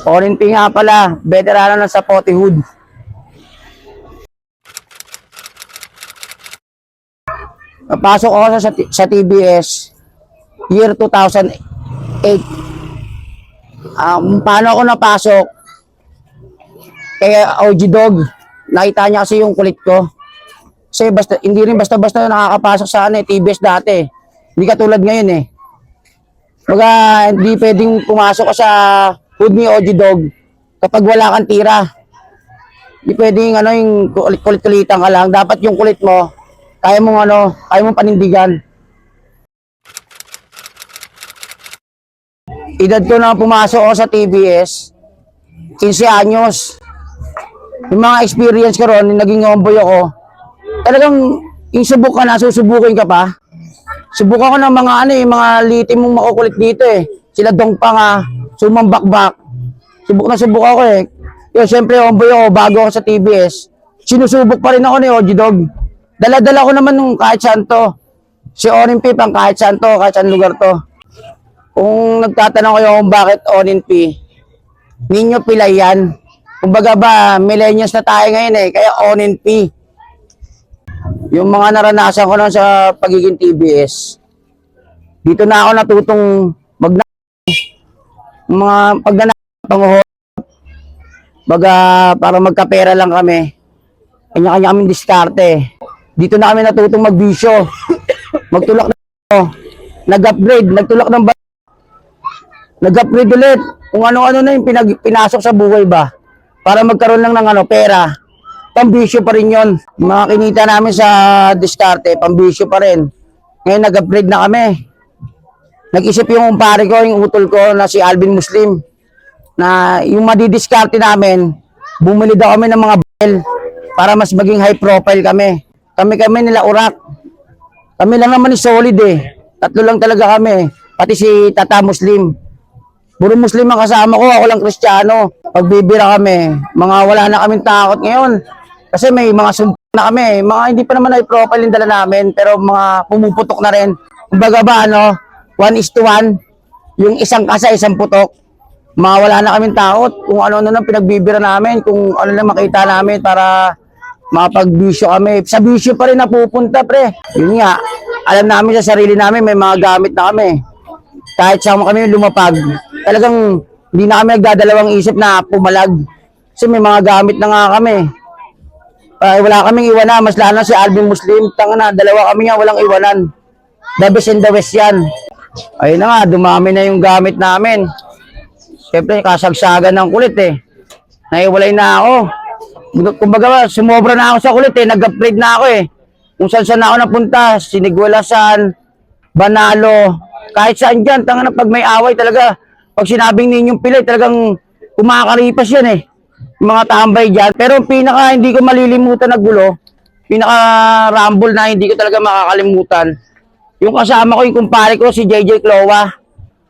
Orinpi nga pala, veterano na sa Potihood. Napasok ako sa TBS year 2008. Paano ako napasok? Kaya OG Dog, nakita niya kasi yung kulit ko. Kasi hindi rin basta-basta nakakapasok sa TBS dati. Hindi katulad ngayon eh. Baga, hindi pwedeng pumasok ka sa hood ni OG Dog kapag wala kang tira. Hindi pwedeng yung kulit-kulitan ka lang. Dapat yung kulit mo, kaya mong panindigan. Edad ko na pumasok ako sa TBS, 15 anyos. Yung mga experience ko ron, naging homeboy ako. Talagang, yung subok ka na, susubukin ka pa. Subukan ko ng mga mga litim mong makukulit dito eh. Sila Dongpa nga, sumambakbak. Subok ako eh. Yun, syempre, homeboy ako, bago ako sa TBS. Sinusubok pa rin ako ni OG Dog. Dala-dala ko naman nung kahit saan to. Si Orinpi pang kahit saan to, kahit saan lugar to. Kung nagtatanong kayo kung bakit Orinpi, ninyo pilay yan. Kumbaga ba, millennials na tayo ngayon eh, kaya Orinpi. Yung mga naranasan ko lang sa pagiging TBS, dito na ako natutong mga pagnanapangahon. Baga, para magkapera lang kami. Kanya-kanya kami diskarte. Dito na kami natutong magbisyo. Magtulak na nag-upgrade, nagtulak ng nag-upgrade ulit. Kung ano-ano na yung pinasok sa buhay ba. Para magkaroon lang ng pera. Pambisyo pa rin yun. Mga kinita namin sa diskarte, pambisyo pa rin. Ngayon nag-upgrade na kami. Nag-isip yung umpare ko, yung utol ko na si Alvin Muslim, na yung madidiskarte namin, bumili daw kami ng mga barrel para mas maging high profile kami. Kami nila urak. Kami lang naman ni solid eh. Tatlo lang talaga kami. Pati si Tata Muslim. Puro Muslim ang kasama ko, ako lang Kristiyano. Pagbibira kami, mga wala na kaming takot ngayon. Kasi may mga sumpa na kami. Mga hindi pa naman high profile yung dala namin, pero mga pumuputok na rin. Kumbaga ba 1:1, yung isang kasa, isang putok. Mga wala na kaming takot. Kung ano-ano nang pinagbibira namin, kung ano lang makita namin para mapagbisyo kami. Sa bisyo pa rin napupunta, pre. Yun nga, alam namin sa sarili namin, may mga gamit na kami. Kahit sama kami lumapag, talagang hindi na kami nagdadalawang isip na pumalag. Kasi may mga gamit na nga kami. Wala kaming iwanan, mas lalo si Alvin Muslim. Tanga na, dalawa kami nga walang iwanan. The best in the west yan. Ayun na nga, dumami na yung gamit namin. Siyempre, kasagsagan ng kulit eh. Naiwalay na ako. Kumbaga, sumobra na ako sa kulit eh. Nag-upgrade na ako eh. Kung saan ako napunta, Sinigualasan, Banalo, kahit saan dyan, tanga na pag may away talaga. Pag sinabing ninyong pilay, talagang kumakaripas yan eh. Mga tambay dyan. Pero pinaka hindi ko malilimutan na gulo, pinaka rumble na hindi ko talaga makakalimutan. Yung kasama ko, yung kumpare ko, si JJ Cloa.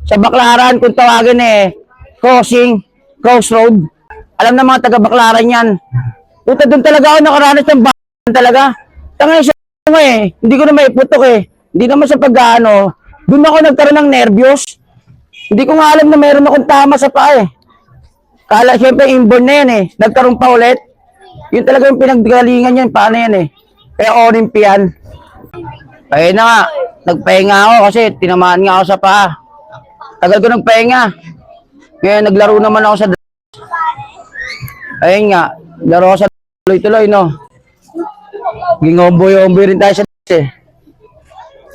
Sa Baclaran, kung tawagin Crossroad. Alam na mga taga-Baclaran yan. Puta, doon talaga ako nakaranas ng b***an talaga. Tanga siya hindi ko na maiputok eh. Hindi naman sa pag-ano. Doon ako nagkaroon ng nervyos. Hindi ko nga alam na meron akong tama sa paa eh. Kala, syempre, inborn na yan eh. Nagkaroon pa ulit. Yun talaga yung pinaggalingan yan. Paano yan eh. Kaya Orinpi yan. Ayun na nga. Nagpahinga ako kasi tinamaan nga ako sa paa. Tagal ko nagpahinga. Ngayon, naglaro naman ako sa ayun nga. Laro ako sa tuloy-tuloy, no? Gingomboy-omboy rin tayo sa eh.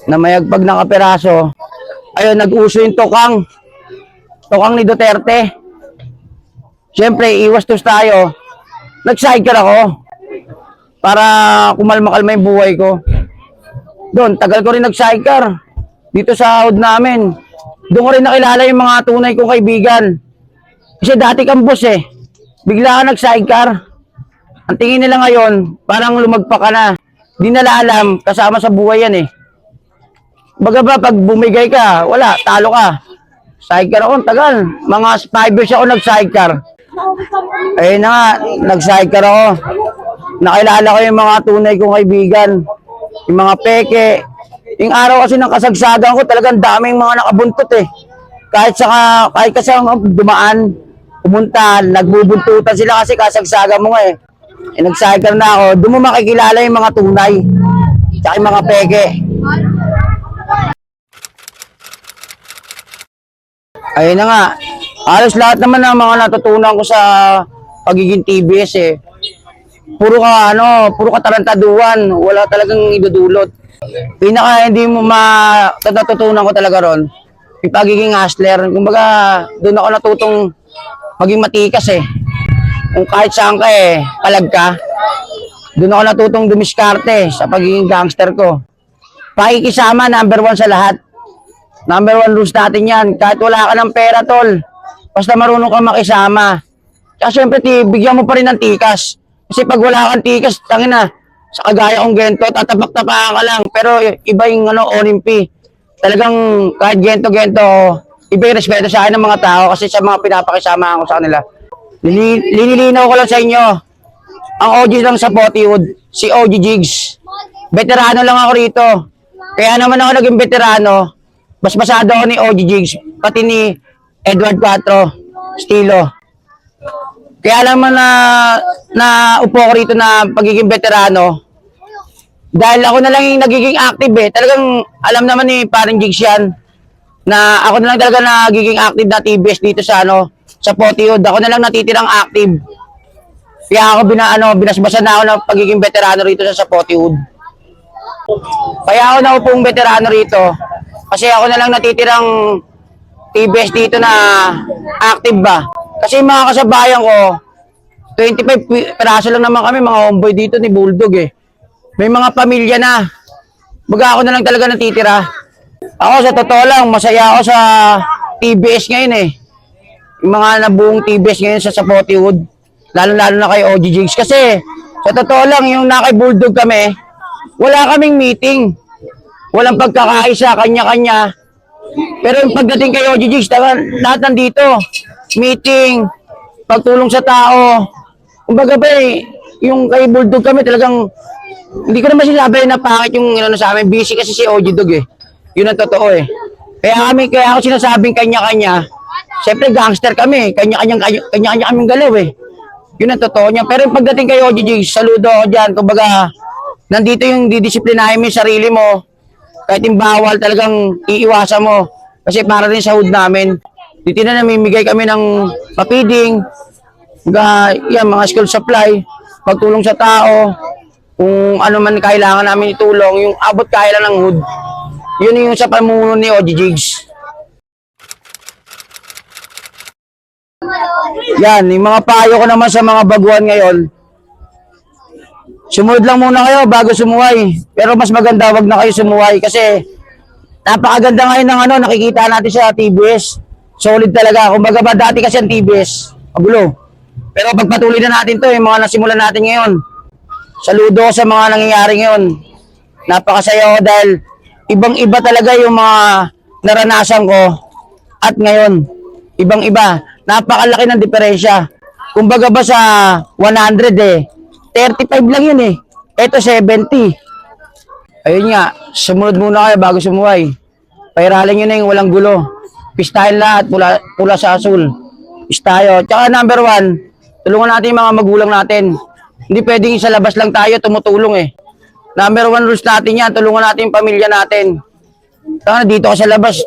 Na mayagpag ng kaperaso. Ayun, nag-uso yung tokang. Tokang ni Duterte. Siyempre, iwas tos tayo. Nag-sidecar ako. Para kumalma-kalma yung buhay ko. Doon, tagal ko rin nag-sidecar. Dito sa hood namin. Doon ko rin nakilala yung mga tunay kong kaibigan. Kasi dati kang boss eh. Bigla ka nag-sidecar. Ang tingin nila ngayon, parang lumagpa ka na. Di nila alam, kasama sa buhay yan eh. Baga ba, pag bumigay ka, wala, talo ka. Sidecar ako, tagal. Mga 5 years ako nag-sidecar. Ayun na nga, nag-sidecar ako. Nakilala ko yung mga tunay kong kaibigan. Yung mga peke. Yung araw kasi ng kasagsagan ko, talagang daming mga nakabuntot eh. Kahit kasi dumaan, pumunta, nagbubuntutan sila kasi kasagsaga mo nga eh. Nagsagar na ako, doon mo makikilala yung mga tunay, tsaka yung mga peke. Ayun na nga, halos lahat naman ng mga natutunan ko sa pagiging TBS eh. Puro katarantaduhan, wala talagang idudulot. Pinaka hindi mo natutunan ko talaga ron, yung pagiging hustler. Kumbaga, doon ako natutong maging matikas eh. Kung kahit saan ka eh, palag ka. Doon ako natutong dumiskarte sa pagiging gangster ko. Pakikisama, number 1 sa lahat. Number 1 rules natin yan. Kahit wala ka ng pera, tol. Basta marunong ka makisama. Kaya syempre, bigyan mo pa rin ng tikas. Kasi pag wala kang tikas, tangina, sa kagaya kong gento, tatapak-tapakan ka lang. Pero iba yung Olimpi. Talagang kahit gento-gento, iba yung respeto sa akin ng mga tao kasi sa mga pinapakisama ko sa kanila. Linilinaw ko lang sa inyo. Ang OG lang sa Potiwood, si OG Jigs. Veterano lang ako rito. Kaya naman ako naging veterano. Basbasado ako ni OG Jigs, pati ni Edward Cuatro, Stilo. Kaya naman na upo ko rito na pagiging veterano. Dahil ako na lang yung nagiging active eh. Talagang alam naman ni parang Jigs yan na ako na lang talaga nagiging active na TBS dito sa sa Potiwood. Ako na lang natitirang active. Kaya ako binasbasan na ako ng pagiging veterano rito sa Potiwood. Kaya ako na upong veterano rito. Kasi ako na lang natitirang TBS dito na active ba. Kasi yung mga kasabayan ko, 25 peraso lang naman kami, mga homeboy dito ni Bulldog eh. May mga pamilya na. Baga ako na lang talaga natitira. Ako sa totoo lang, masaya ako sa TBS ngayon eh. Yung mga nabuong TBS ngayon sa Potiwood. Lalo-lalo na kay OG Jigs. Kasi sa totoo lang, yung na kay Bulldog kami, wala kaming meeting. Walang pagkakaisa, kanya-kanya. Pero yung pagdating kay OG Jigs, lahat nandito. Meeting, pagtulong sa tao. Kumbaga ba eh, yung kay Bulldog kami talagang, hindi ko naman sinabi na pakit yung sa amin. Busy kasi si OG Dog eh. Yun ang totoo eh. Kaya ako sinasabing kanya-kanya. Siyempre gangster kami. Kanya-kanya kaming galaw eh. Yun ang totoo niya. Pero yung pagdating kay OG Jigs, saludo ako dyan. Kumbaga, nandito yung didisiplinahin mo yung sarili mo. Kahit yung bawal talagang iiwasan mo. Kasi para rin sa hood namin. Dito na namimigay kami ng papiding, mga school supply, pagtulong sa tao, kung ano man kailangan namin itulong, yung abot kaya lang ng hood. Yun yung sa pamuno ni OG Jigs. Yan, yung mga payo ko naman sa mga baguhan ngayon. Sumunod lang muna kayo bago sumuway. Pero mas maganda wag na kayo sumuway kasi napakaganda ngayon ng nakikita natin sa TBS. Solid talaga. Kumbaga ba dati kasi ang TBS, magulo. Pero pagpatuloy na natin to, yung mga nasimulan natin ngayon. Saludo sa mga nangyayari ngayon. Napakasaya ko dahil ibang-iba talaga yung mga naranasan ko at ngayon. Ibang-iba. Napakalaki ng diferensya. Kumbaga ba sa 100 eh, 35 lang yun eh. Ito 70. Ayun nga, sumunod muna kayo bago sumuway. Pairalin nyo na yung walang gulo. Pistahin lahat, pula sa asul. Pistayo. Tsaka number 1, tulungan natin yung mga magulang natin. Hindi pwedeng sa labas lang tayo tumutulong eh. Number 1 rules natin yan, tulungan natin yung pamilya natin. Tanga, dito ka sa labas,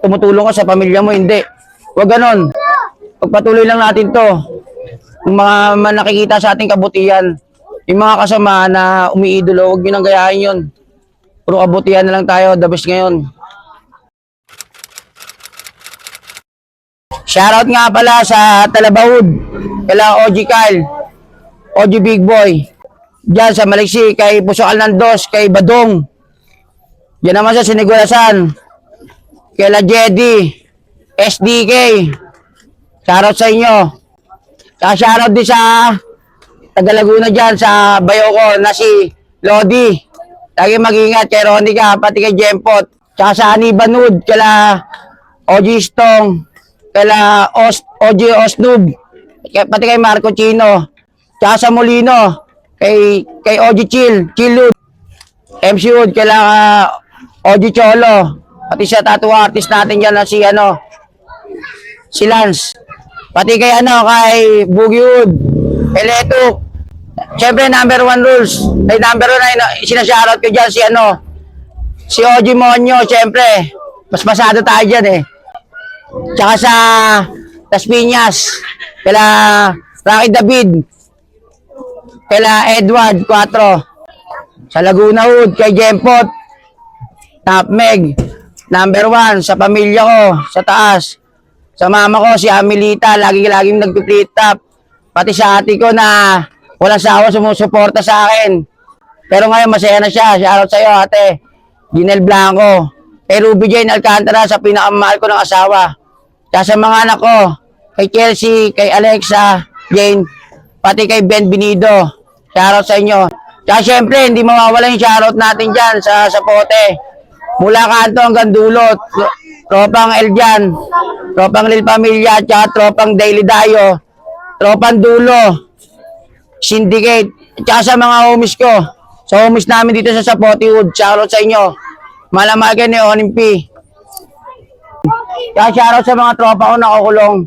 tumutulong ka sa pamilya mo, hindi. Huwag ganon. Pagpatuloy lang natin to. Yung mga nakikita sa ating kabutihan, yung mga kasama na umiidolo, huwag nyo nang gayahin yun. Puro kabutihan na lang tayo, the best ngayon. Shoutout nga pala sa Talabahud, kala OG Kyle, OG Big Boy, dyan sa Maliksi, kay Puso Alnandos, kay Badong, dyan naman sa Sinigurasan, kay La Jedi, SDK, shoutout sa inyo. Saka shoutout din sa Tagalaguna dyan, sa bayo ko na si Lodi. Lagi mag-ingat kay Ronica, pati kay Jempot. Saka sa Anibanud, kala OG Stong, kala OG Osnub, pati kay Marco Chino. Saka sa Molino, kay OG Chillud, MC Wood, kala OG Cholo. Pati sa tattoo artist natin dyan na si Lance. Pati kay kay Boogie Wood, kay Leto. Siyempre, number 1 rules. Ay, number 1 sinashoutout ko dyan si Oji Monyo, siyempre. Mas pasado tayo dyan eh. Tsaka sa Las Piñas, kala Rocky David, kala Edward 4, sa Laguna Wood, kay Jempot, Top Meg, number 1, sa pamilya ko, sa taas. Sa mama ko, si Amelita, laging nagpiplit top. Pati sa ate ko na walang sawa sumusuporta sa akin. Pero ngayon, masaya na siya. Shoutout sa'yo, ate. Ginel Blanco. Kay Ruby Jane Alcantara, sa pinakamahal ko ng asawa. Tsaka sa mga anak ko, kay Chelsea, kay Alexa, Jane, pati kay Ben Binido. Shoutout sa inyo. Tsaka syempre, hindi mawawala yung shoutout natin dyan sa Sapote. Mula kanto hanggang dulot. Tropang Eljan, Tropang Lil Pamilya, tsaka Tropang Daily Dayo, Tropang Dulo, Syndicate, tsaka sa mga homies ko. Sa homies namin dito sa Sapote Wood, shoutout sa inyo. Malamagan ni Onimpi. Tsaka shoutout sa mga tropa ko na kukulong.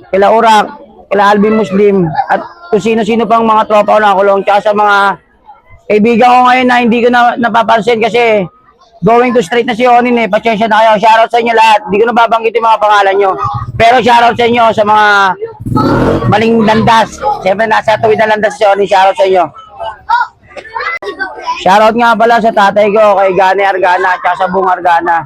Kila Urak, kila Alvin Muslim, at kung sino-sino pang mga tropa ko na kukulong. Tsaka sa mga kaibigan ko ngayon na hindi ko napapansin kasi going to straight na si Onin eh. Pasensya na kayo. Shoutout sa inyo lahat. Hindi ko na babanggit yung mga pangalan nyo. Pero shoutout sa inyo sa mga maling landas. Siyempre nasa tuwid na landas si Onin. Shoutout sa inyo. Shoutout nga pala sa tatay ko, kay Gane Argana, at sa Bung Argana.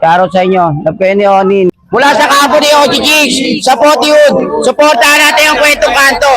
Shoutout sa inyo. Love kayo ni Onin. Mula sa kampo ni Oji Jigs, sa Potiwood, supportahan natin ang Kwentong Kanto.